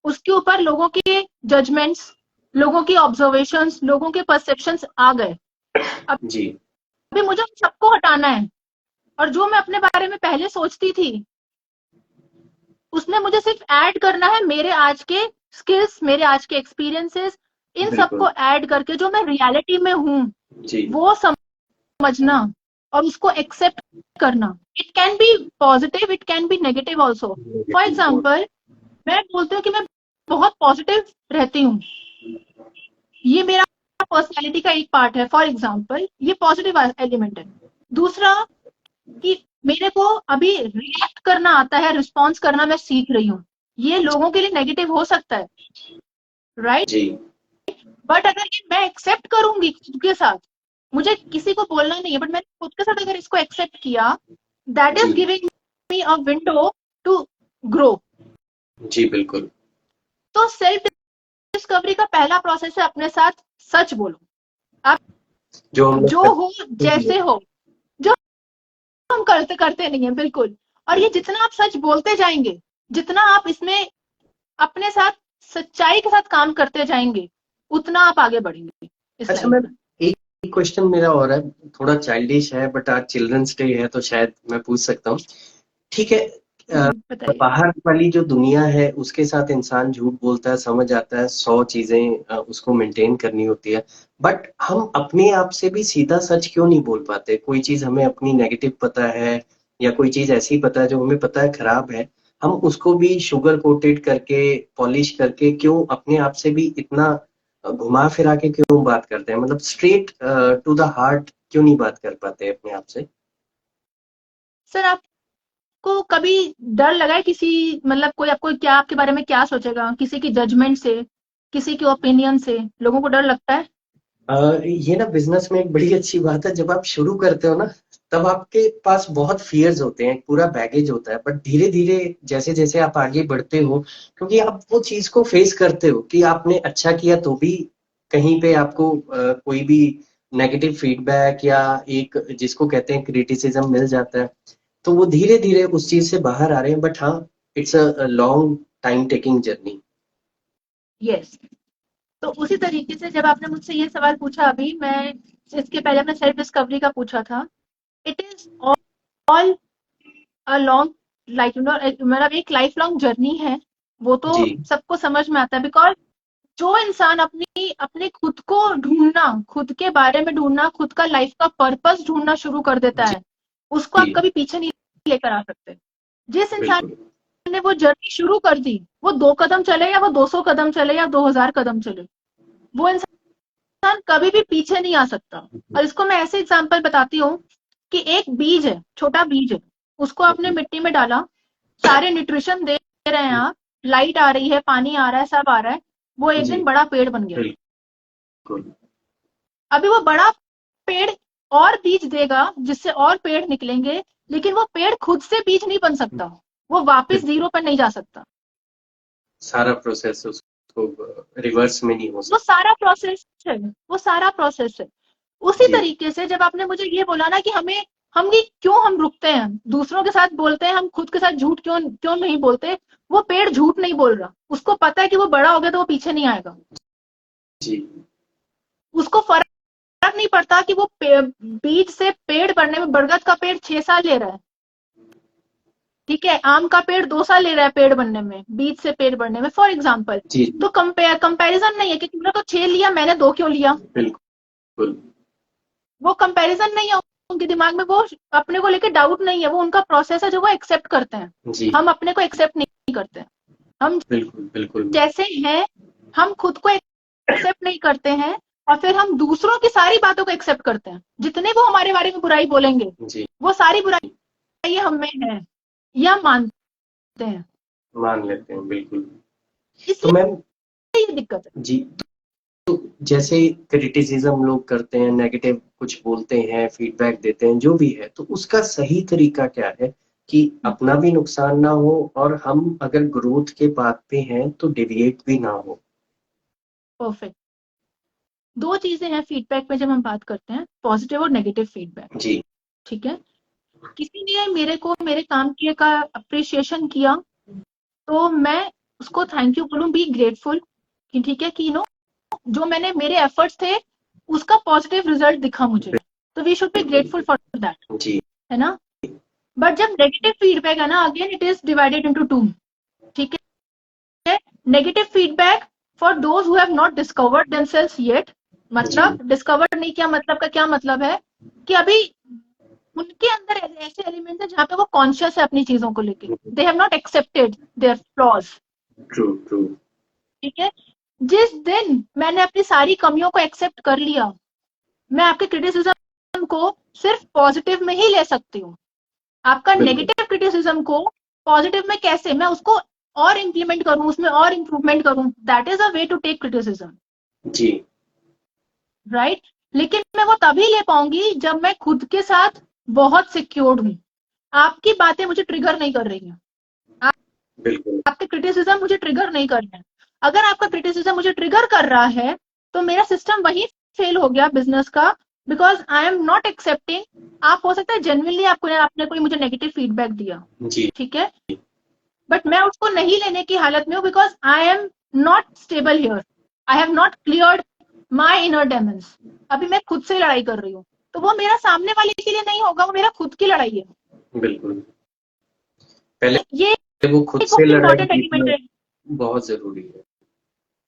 उसके ऊपर लोगों के जजमेंट्स, लोगों की ऑब्जर्वेशंस, लोगों के परसेप्शंस आ गए। जी। अभी मुझे सबको हटाना है, और जो मैं अपने बारे में पहले सोचती थी, उसमें मुझे सिर्फ ऐड करना है मेरे आज के स्किल्स, मेरे आज के एक्सपीरियंसेस, इन बिल्कुल। सबको ऐड करके जो मैं रियलिटी में हूँ जी। वो समझना और उसको एक्सेप्ट करना। It can be positive, it can be negative also. For negative बोल। एग्जाम्पल, मैं बोलती हूँ कि मैं बहुत पॉजिटिव रहती हूँ, ये मेरा पर्सनैलिटी का एक पार्ट है, फॉर एग्जाम्पल ये पॉजिटिव एलिमेंट है। दूसरा कि मेरे को अभी रिएक्ट करना आता है, रिस्पॉन्स करना मैं सीख रही हूँ, ये लोगों के लिए नेगेटिव हो सकता है, राइट। जी। बट अगर ये मैं एक्सेप्ट करूंगी खुद के साथ, मुझे किसी को बोलना नहीं है, बट मैंने खुद के साथ अगर इसको एक्सेप्ट किया, दैट जी। Is giving me a window to grow. जी बिल्कुल। तो सेल्फ डिस्कवरी का पहला प्रोसेस है अपने साथ सच बोलो। आप जो हम लोग जो हो, करते भी जैसे हैं। हो, जो हम करते करते नहीं है, बिल्कुल। और ये जितना आप सच बोलते जाएंगे, जितना आप इसमें अपने साथ सच्चाई के साथ काम करते जाएंगे, उतना आप आगे बढ़ेंगे इस अच्छा लाइफ मैम, में। एक क्वेश्चन मेरा और है, थोड़ा चाइल्डिश है, बट आज चिल्ड्रंस डे है तो शायद मैं पूछ सकता हूँ। ठीक है। अ, बताइए। बाहर वाली जो दुनिया है उसके साथ इंसान झूठ बोलता है, समझ आता है, 100 चीजें उसको मेंटेन करनी होती है, बट हम अपने आप से भी सीधा सच क्यों नहीं बोल पाते? कोई चीज हमें अपनी नेगेटिव पता है, या कोई चीज ऐसी पता है जो हमें पता है खराब है, हम उसको भी शुगर कोटेड करके, पॉलिश करके, क्यों अपने आप से भी इतना घुमा फिरा के क्यों बात करते हैं? मतलब स्ट्रेट टू द हार्ट क्यों नहीं बात कर पाते अपने आप से? सर आपको कभी डर लगा है किसी, मतलब कोई आपको क्या, आपके बारे में क्या सोचेगा, किसी की जजमेंट से, किसी के ओपिनियन से लोगों को डर लगता है? ये ना बिजनेस में एक बड़ी अच्छी बात है, जब आप शुरू करते हो ना, तब आपके पास बहुत फियर्स होते हैं, पूरा बैगेज होता है, बट धीरे धीरे जैसे जैसे आप आगे बढ़ते हो, क्योंकि आप वो चीज को फेस करते हो कि आपने अच्छा किया तो भी कहीं पे आपको कोई भी नेगेटिव फीडबैक या एक जिसको कहते हैं क्रिटिसिज्म मिल जाता है, तो वो धीरे धीरे उस चीज से बाहर आ रहे हैं, बट हाँ, it's a long time taking journey. Yes. तो उसी तरीके से जब आपने मुझसे ये सवाल पूछा अभी, मैं इसके पहले अपने सेल्फ डिस्कवरी का पूछा था, it is all a long, like मतलब एक लाइफ लॉन्ग जर्नी है। वो तो जी। सबको समझ में आता है, बिकॉज जो इंसान अपनी अपने खुद को ढूंढना, खुद के बारे में ढूंढना, खुद का लाइफ का पर्पस ढूंढना शुरू कर देता जी। है, उसको आप कभी पीछे नहीं लेकर आ सकते। जिस इंसान बिल्कुल। ने वो जर्नी शुरू कर दी, वो 2 कदम चले या वो 200 कदम चले या 2000 कदम चले, वो इंसान इंसान कभी भी पीछे नहीं आ सकता। और इसको मैं ऐसे एग्जांपल बताती हूँ कि एक बीज है, छोटा बीज है, उसको आपने मिट्टी में डाला, सारे न्यूट्रिशन दे रहे हैं आप, लाइट आ रही है, पानी आ रहा है, सब आ रहा है, वो एक जी दिन बड़ा पेड़ बन गया। बिल्कुल। अभी वो बड़ा पेड़ और बीज देगा जिससे और पेड़ निकलेंगे, लेकिन वो पेड़ खुद से बीज नहीं बन सकता, वो वापस जीरो पर नहीं जा सकता। सारा प्रोसेस उसको रिवर्स में नहीं हो वो सकता। सारा प्रोसेस है, वो सारा प्रोसेस है। उसी जी तरीके से जब आपने मुझे ये बोला ना कि हमें, हम ये क्यों हम रुकते हैं, दूसरों के साथ बोलते हैं, हम खुद के साथ झूठ क्यों क्यों नहीं बोलते। वो पेड़ झूठ नहीं बोल रहा, उसको पता है कि वो बड़ा हो गया तो वो पीछे नहीं आएगा। जी उसको फर्क नहीं पड़ता कि वो बीज से पेड़ बढ़ने में, बरगद का पेड़ 6 साल ले रहा है, ठीक है, आम का पेड़ 2 साल ले रहा है पेड़ बनने में, बीज से पेड़ बढ़ने में, फॉर एग्जाम्पल। जी तो कंपैरिजन नहीं है कि तुमने तो 6 लिया, मैंने 2 क्यों लिया। बिल्कुल। वो कंपैरिजन नहीं है उनके दिमाग में, वो अपने को लेकर डाउट नहीं है, वो उनका प्रोसेस है जो वो एक्सेप्ट करते हैं। जी हम अपने को एक्सेप्ट नहीं करते, हम बिल्कुल बिल्कुल। जैसे हैं, हम खुद को एक्सेप्ट नहीं करते हैं, और फिर हम दूसरों की सारी बातों को एक्सेप्ट करते हैं। जितने वो हमारे बारे में बुराई बोलेंगे, जी वो सारी बुराई हमें है, या मानते हैं। मान लेते हैं बिल्कुल। तो इसलिए मैम ये दिक्कत है। जी, तो जैसे क्रिटिसिज्म लोग करते हैं, नेगेटिव कुछ बोलते हैं, फीडबैक देते हैं, जो भी है, तो उसका सही तरीका क्या है कि अपना भी नुकसान ना हो और हम अगर ग्रोथ के बात पे हैं तो डिविएट भी ना हो। परफेक्ट। 2 चीजें हैं फीडबैक में जब हम बात करते हैं, पॉजिटिव और नेगेटिव फीडबैक, जी ठीक है। किसी ने मेरे को मेरे काम किए का अप्रिशिएशन किया, तो मैं उसको थैंक यू बोलूं, बी ग्रेटफुल, कि ठीक है, कि जो मैंने, मेरे एफर्ट्स थे, उसका पॉजिटिव रिजल्ट दिखा मुझे, तो we should be grateful for that, जी है ना। बट जब नेगेटिव फीडबैक है ना, again it is divided into 2, ठीक है। Negative feedback for those who have not discovered themselves yet, जी मतलब डिस्कवर्ड नहीं किया, मतलब का क्या मतलब है कि अभी उनके अंदर ऐसे एलिमेंट्स है जहाँ पे वो कॉन्शियस है अपनी चीजों को लेके, they have not accepted their flaws, true true. ठीक है। जिस दिन मैंने अपनी सारी कमियों को एक्सेप्ट कर लिया, मैं आपके क्रिटिसिज्म को सिर्फ पॉजिटिव में ही ले सकती हूँ। आपका बिल्कुल नेगेटिव क्रिटिसिज्म को पॉजिटिव में कैसे मैं उसको और इंप्लीमेंट करूं, उसमें और इंप्रूवमेंट करूं, that is a way to take criticism, जी राइट। लेकिन मैं वो तभी ले पाऊंगी जब मैं खुद के साथ बहुत सिक्योर्ड हूं। आपकी बातें मुझे ट्रिगर नहीं कर रही हैं, बिल्कुल आपके क्रिटिसिज्म मुझे ट्रिगर नहीं कर रहे हैं। अगर आपका क्रिटिसिज्म मुझे ट्रिगर कर रहा है, तो मेरा सिस्टम वही फेल हो गया बिजनेस का, because I am not accepting. आप हो सकता है जेन्युइनली आपने कोई मुझे नेगेटिव फीडबैक दिया, जी ठीक है, बट मैं उसको नहीं लेने की हालत में हूँ, because I am not stable here, I have not cleared my inner Demons. अभी मैं खुद से लड़ाई कर रही हूँ, तो वो मेरा सामने वाले के लिए नहीं होगा, वो मेरा खुद की लड़ाई है। बिल्कुल। पहले ये वो खुद एक से बहुत लड़ाई इंपॉर्टेंट एलिमेंट जीतना है। बहुत जरूरी है।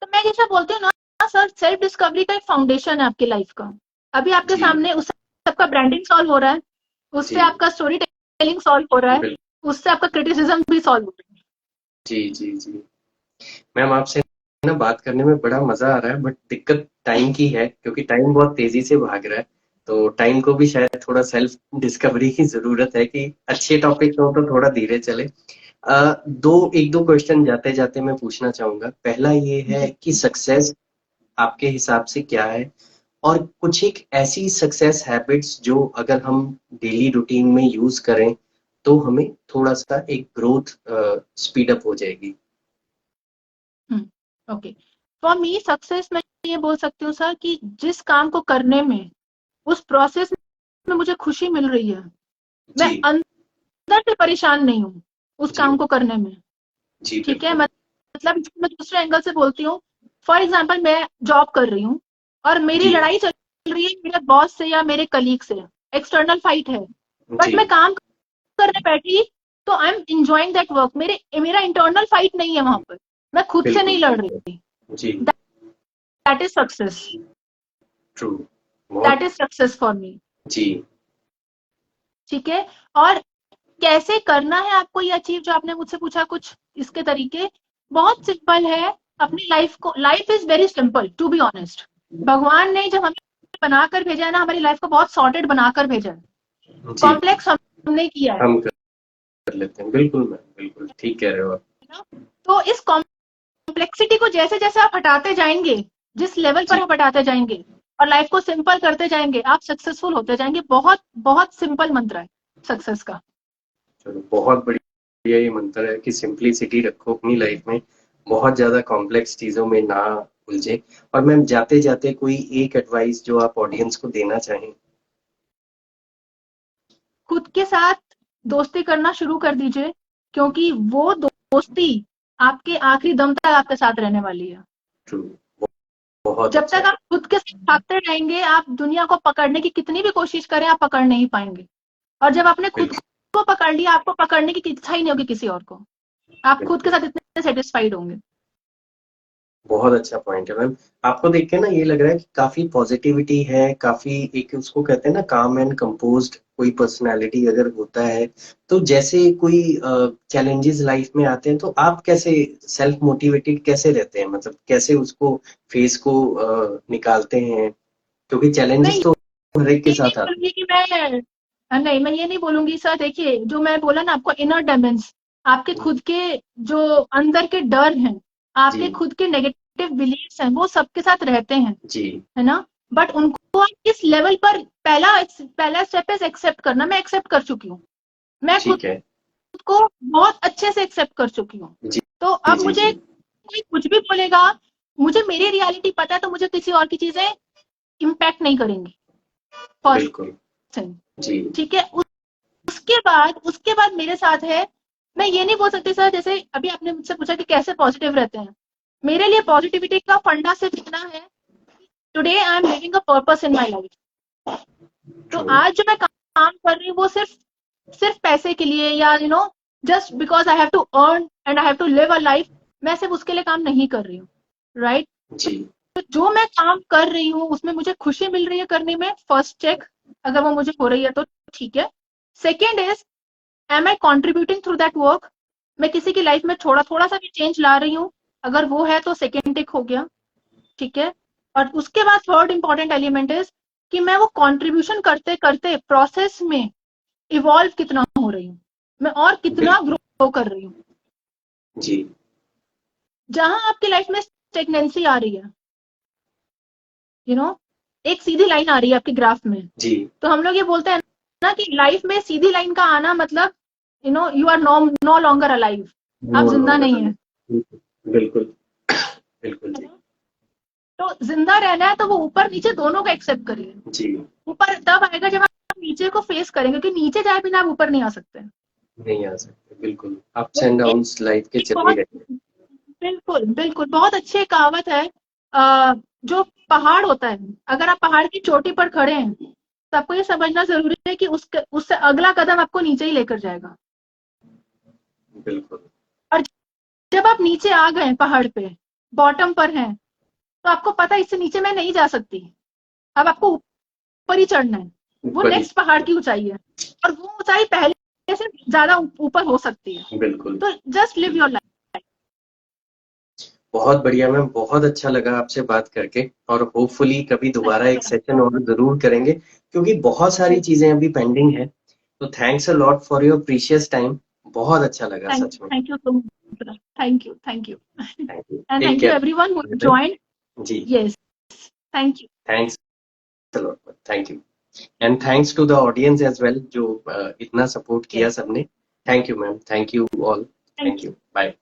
तो मैं जैसा बोलती हूँ ना सर, सेल्फ डिस्कवरी का एक फाउंडेशन है आपके लाइफ का। अभी आपके जी सामने उस सबका ब्रांडिंग सॉल्व हो रहा है, उससे जी आपका स्टोरी टेलिंग सॉल्व हो रहा है, बिल्कुल। उससे आपका क्रिटिसिज्म भी सॉल्व हो रहा है। जी जी जी मैम, आपसे ना बात करने में बड़ा मजा आ रहा है, बट दिक्कत टाइम की है क्योंकि टाइम बहुत तेजी से भाग रहा है। तो टाइम को भी शायद थोड़ा सेल्फ डिस्कवरी की जरूरत है कि अच्छे टॉपिक हो तो थोड़ा धीरे चले। एक दो क्वेश्चन जाते जाते मैं पूछना चाहूंगा। पहला ये है जी, कि सक्सेस आपके हिसाब से क्या है, और कुछ एक ऐसी सक्सेस हैबिट्स जो अगर हम डेली रूटीन में यूज करें तो हमें थोड़ा सा एक ग्रोथ स्पीड अप हो जाएगी। ओके। फॉर मी सक्सेस, मैं ये बोल सकती हूँ सर कि जिस काम को करने में, उस प्रोसेस में मुझे खुशी मिल रही है, मैं जी अंदर से परेशान नहीं हूँ उस जी काम को करने में, जी ठीक है। बिल्कुल। मतलब मैं दूसरे एंगल से बोलती हूँ, फॉर एग्जाम्पल मैं जॉब कर रही हूँ और मेरी जी लड़ाई चल रही है मेरे बॉस से या मेरे कलीग से, एक्सटर्नल फाइट है, बट जी मैं काम करने बैठी तो I am enjoying that work, मेरा इंटरनल फाइट नहीं है वहां पर, मैं खुद से नहीं बिल्कुल लड़ बिल्कुल। रही। जी that is success, true. That बहुत। इज सक्सेस फॉर मी, जी ठीक है। और कैसे करना है आपको ये अचीव, जो आपने मुझसे पूछा कुछ इसके तरीके, बहुत सिंपल है। अपनी लाइफ को, life is very simple to be honest, भगवान ने जब हमें बनाकर भेजा है ना, हमारी लाइफ को बहुत सॉर्टेड बनाकर भेजा है, जी कॉम्प्लेक्स हमने किया है हम कर लेते हैं, बिल्कुल मैम, बिल्कुल ठीक कह रहे हो आप। ना? तो इस कॉम्प्लेक्सिटी को जैसे जैसे आप हटाते जाएंगे, जिस लेवल पर जी आप हटाते जाएंगे और लाइफ को सिंपल करते जाएंगे, आप सक्सेसफुल होते जाएंगे। बहुत बहुत सिंपल मंत्र है सक्सेस का। चलो, बहुत बढ़िया ये मंत्र है कि सिंपलिसिटी रखो अपनी लाइफ में, बहुत ज़्यादा कॉम्प्लेक्स चीज़ों में ना उलझे। और मैम जाते-जाते कोई एक एडवाइस जो आप ऑडियंस को देना चाहें? खुद के साथ दोस्ती करना शुरू कर दीजिए, क्योंकि वो दोस्ती आपके आखिरी दम तक आपके साथ रहने वाली है। ट्रू, बहुत जब अच्छा। तक आप खुद के साथ भागते रहेंगे, आप दुनिया को पकड़ने की कितनी भी कोशिश करें, आप पकड़ नहीं पाएंगे। और जब आपने खुद बिल्कुल, को पकड़ लिया, आपको पकड़ने की इच्छा ही नहीं होगी किसी और को। आप खुद के बिल्कुल। साथ इतने सेटिस्फाइड होंगे। बहुत अच्छा पॉइंट है मैम। आपको देख के ना ये लग रहा है कि काफी पॉजिटिविटी है, काफी एक उसको कहते हैं ना काम एंड कंपोज्ड कोई पर्सनालिटी अगर होता है, तो जैसे कोई चैलेंजेस लाइफ में आते हैं तो आप कैसे सेल्फ मोटिवेटेड कैसे रहते हैं, मतलब कैसे उसको फेस को निकालते हैं, क्योंकि मैं चैलेंजेस तो हर एक के ये नहीं साथ आते बोलूंगी कि नहीं, मैं ये नहीं बोलूंगी सर। देखिए, जो मैं बोला ना आपको, इनर डेमन्स, आपके हैं। खुद के जो अंदर के डर हैं, जी आपके खुद के नेगेटिव बिलीफ्स हैं, वो सबके साथ रहते हैं, जी है ना? बट उनको आप इस लेवल पर, पहला पहला स्टेप है एक्सेप्ट करना। मैं एक्सेप्ट कर चुकी हूँ, मैं खुद ठीक है। को बहुत अच्छे से एक्सेप्ट कर चुकी हूँ। जी तो जी अब जी मुझे जी कोई कुछ भी बोलेगा, मुझे मेरी रियलिटी पता है, तो मुझे किसी और की चीजें इम्पैक्ट नहीं करेंगी। फर्स्ट बिल्कुल। थिंग, जी ठीक है। उसके बाद मेरे साथ है, मैं ये नहीं बोल सकती सर, जैसे अभी आपने मुझसे पूछा कि कैसे पॉजिटिव रहते हैं। मेरे लिए पॉजिटिविटी का फंडा सिर्फ इतना है, today I am living a purpose in my life. तो ट्रू। आज जो मैं काम कर रही हूँ, वो सिर्फ सिर्फ पैसे के लिए, या just because I have to earn and I have to live a life, मैं सिर्फ उसके लिए काम नहीं कर रही हूँ, राइट? जी तो जो मैं काम कर रही हूँ उसमें मुझे खुशी मिल रही है करने में, फर्स्ट चेक। अगर वो मुझे हो रही है तो ठीक है। Second is, am I contributing through that work? मैं किसी की लाइफ में थोड़ा थोड़ा सा भी चेंज ला रही हूँ, अगर वो है तो सेकेंड टिक हो गया, ठीक है। और उसके बाद थर्ड इंपॉर्टेंट एलिमेंट इज कि मैं वो कॉन्ट्रीब्यूशन करते करते प्रोसेस में इवॉल्व कितना हो रही हूँ, मैं और कितना बिल्कुल। ग्रो कर रही हूँ। जी जहां आपकी लाइफ में स्टेगनेंसी आ रही है, यू नो एक सीधी लाइन आ रही है आपके ग्राफ में, जी तो हम लोग ये बोलते हैं ना कि लाइफ में सीधी लाइन का आना मतलब you are no longer alive, आप नो जिंदा लॉन्गर नहीं है, बिल्कुल बिल्कुल है जी ना? तो जिंदा रहना है तो वो ऊपर नीचे दोनों को एक्सेप्ट करिए। जी। ऊपर तब आएगा जब आप नीचे को फेस करेंगे, क्योंकि नीचे जाए बिना आप ऊपर नहीं आ सकते। नहीं आ सकते, बिल्कुल अप्स वो एंड एक, डाउन्स लाइफ के एक चल ही बहुत, रहे हैं। बिल्कुल बिल्कुल बहुत अच्छी कहावत है। जो पहाड़ होता है, अगर आप पहाड़ की चोटी पर खड़े हैं, तो आपको ये समझना जरूरी है कि उससे अगला कदम आपको नीचे ही लेकर जाएगा। बिल्कुल और जब आप नीचे आ गए पहाड़ पे, बॉटम पर हैं, तो आपको पता है इससे नीचे मैं नहीं जा सकती। अब आपको ऊपर ही चढ़ना है, वो ऊपर ही। नेक्स्ट पहाड़ की ऊंचाई है, और वो ऊंचाई पहले से ज्यादा ऊपर हो सकती है। बिल्कुल। तो जस्ट लिव योर लाइफ। बहुत बढ़िया मैम, बहुत अच्छा लगा आपसे बात करके, और होपफुली कभी दोबारा एक सेशन और जरूर करेंगे, क्योंकि बहुत सारी चीजें अभी पेंडिंग है। तो thanks a lot for your precious time, बहुत अच्छा लगा सच में। Thank you so much, thank you thank you, and take thank you care. Everyone who joined. जी yes, thank you. Thanks a lot, thank you. And thanks to the audience as well, जो इतना सपोर्ट किया यस, सबने। Thank you ma'am, thank you all. Thank thank you, bye.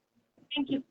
You.